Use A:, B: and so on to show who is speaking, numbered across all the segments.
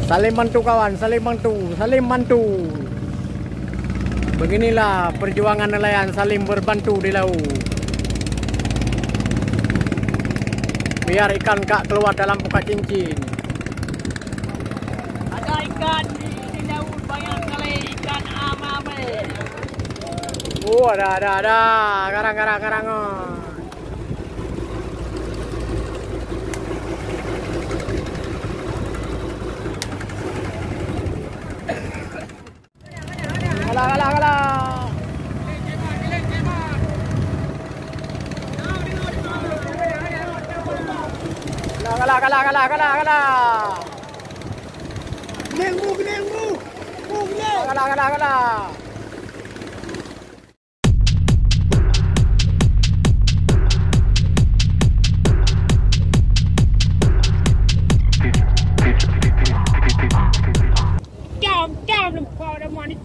A: Saling bantu kawan, saling bantu, saling bantu. Beginilah perjuangan nelayan, saling berbantu di laut. Biar ikan kak keluar dalam buka cincin.
B: Ada ikan di laut banyak kali, ikan amame.
A: Oh, ada. Karang. Kalah. Kalah.
C: Genengmu.
A: Kalah.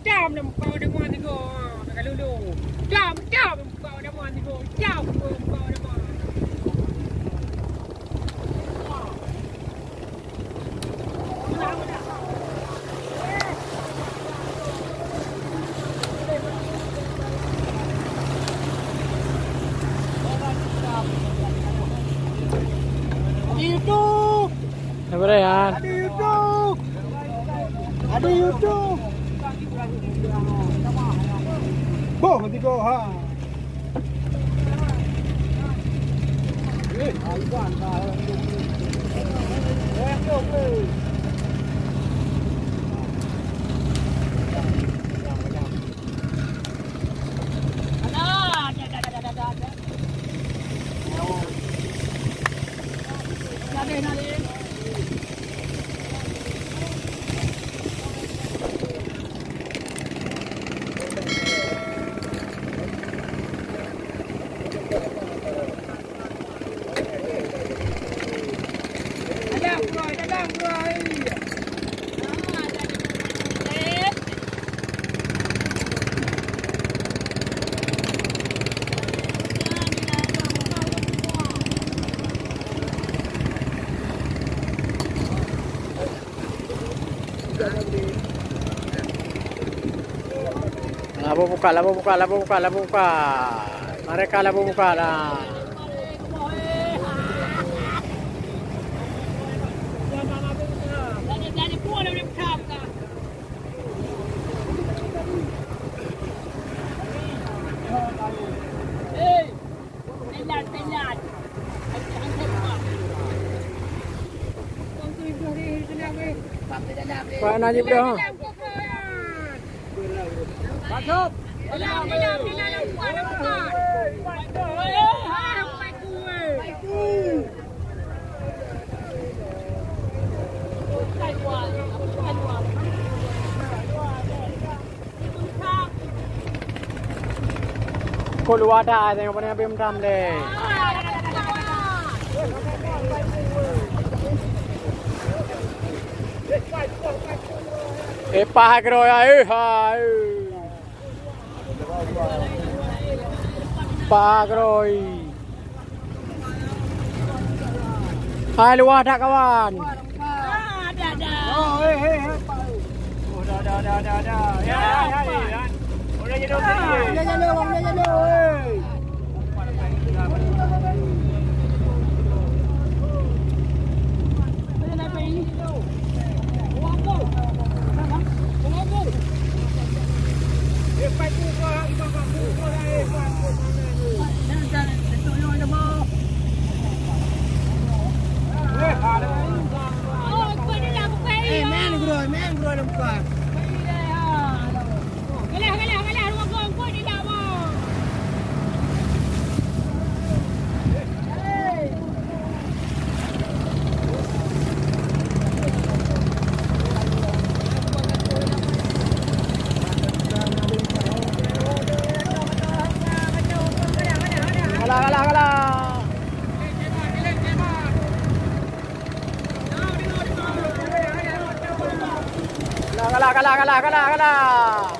B: Jam lempau dah mandi go. Nak lulu. Jam lempau dah mandi go. Jam lempau dah mandi.
C: YouTube.
A: Apa ya?
C: Ada YouTube. Boh, nanti go ha. Aiwan dah.
A: Labu buka. Mereka labu buka lah. Pak Najib dah.
C: Masuk.
A: Kau luar dah, tengok apa yang Bim Tam deh. Pahak roya, Pahak roy. Hai luar dah kawan.
B: Ada.
C: Oh, Oh, dah. Ya. Udah jadi
A: Kalah.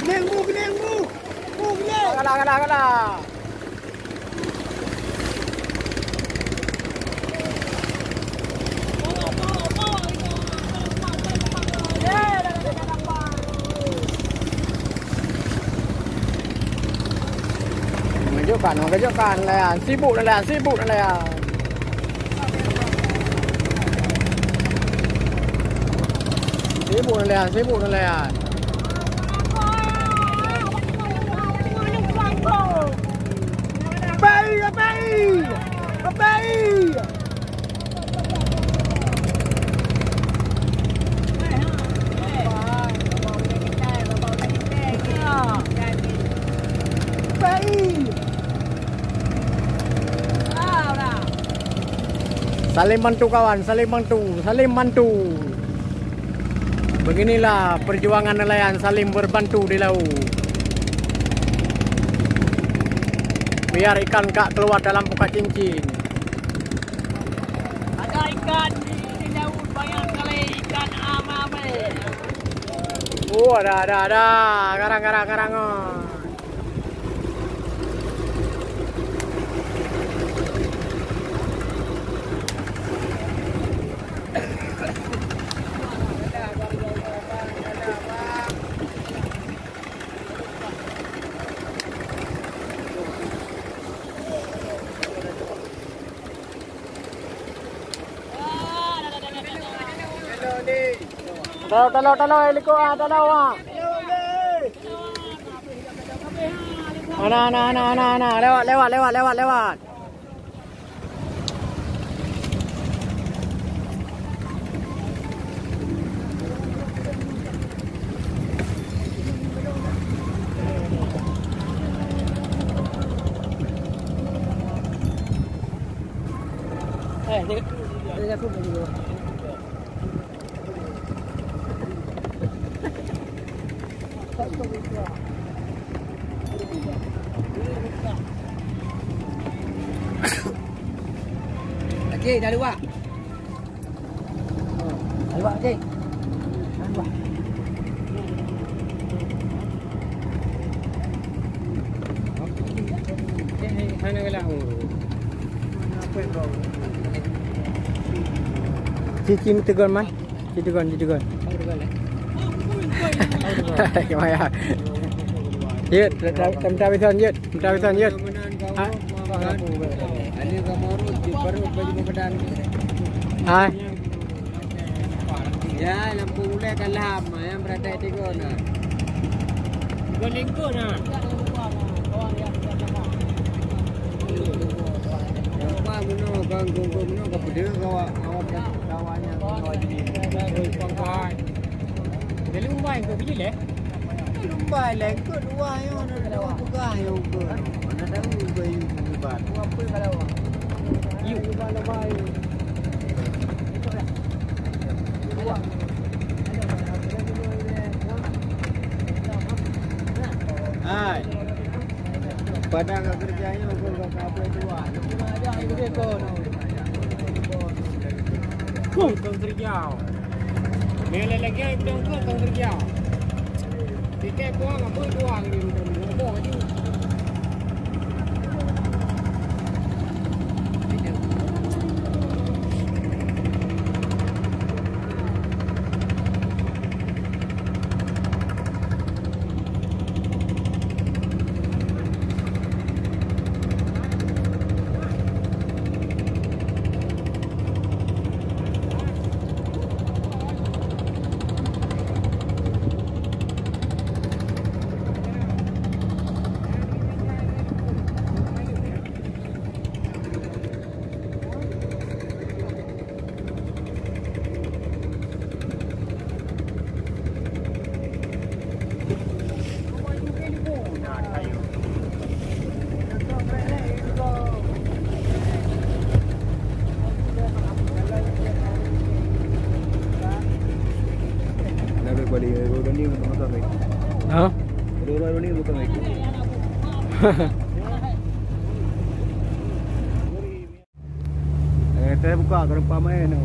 C: Genengmu.
A: Kalah. kejutkan nelayan. Sibuk nelayan. Sibuk nelayan. Saling bantu kawan, saling bantu. Beginilah perjuangan nelayan, saling berbantu di laut. Biar ikan kak keluar dalam pukat cincin.
B: Ada ikan di laut banyak kali ikan amame.
A: Oh, ada. Karang. Talo, heliko talo. Ana, lewat. Dia sudah dulu. Cik, dah luar. Dah luar, cik. Dah luar. Mana gelah? Apa yang kau? Cici tegon mai. Cici tegon. Kemaya. Yet, minta wisan yet. Ha?
C: Ani kamu di baru baju badan.
A: Hai.
C: Ya, lampu mulai kalam yang berada di sana.
B: Golingko na.
C: Apa muno ganggung muno kapede kawannya
B: Pangkai. Dia lumbai kau pergi le?
C: lumbai lengko dua yo ada buka yo ko. Ada ubai bubat. Apa kalau?
B: You kalau mai.
C: Hai. Padang kerjanya ukur apa itu ah.
B: Ada itu dia kau. Kau terjauh. Mele lagi itu kau terjauh. Tiket buang apa buang di rumah tu. Hah?
C: Dua ni bukan lagi. Teh buka ke depan main tu.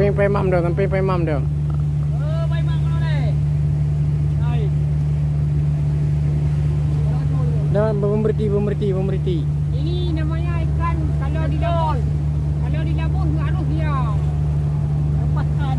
A: Kemping pemam dong, kemping pemam dong.
B: Bay mang nó đây. Đây.
A: Dan pemerti.
B: Ini namanya ikan kalau di labun. Kalau di labun harus dia. Lepaskan.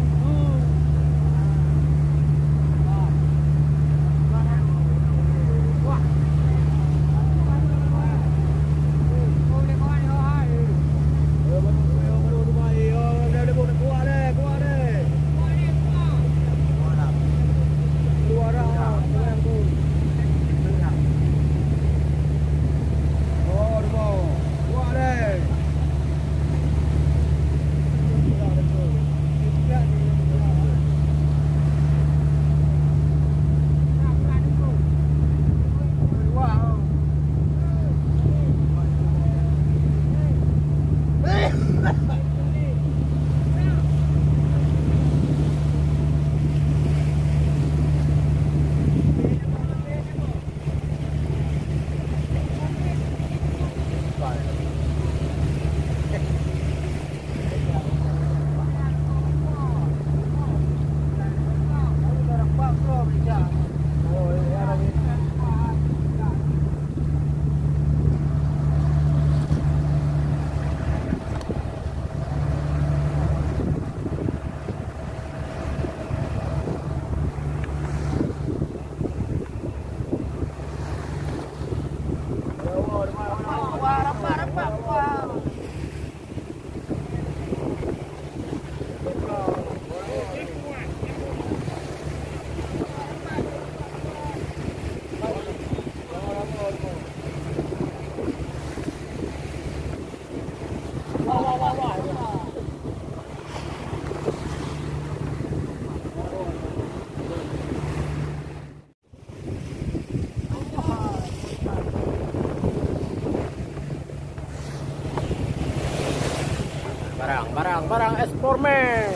A: Barang ekspor men.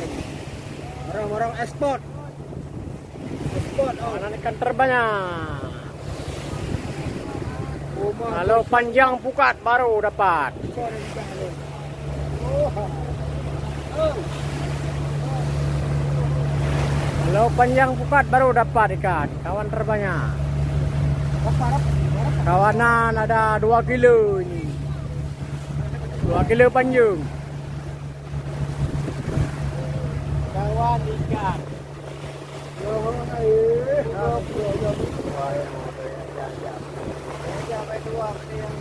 C: Orang-orang ekspor.
A: Mana ikan terbanyak. Kalau panjang pukat baru dapat. Kalau panjang pukat baru dapat ikan. Kawan terbanyak. Kawanan ada 2 kilo ini. 2 kilo panjang.
C: Kawan ikan. Sampai keluar yang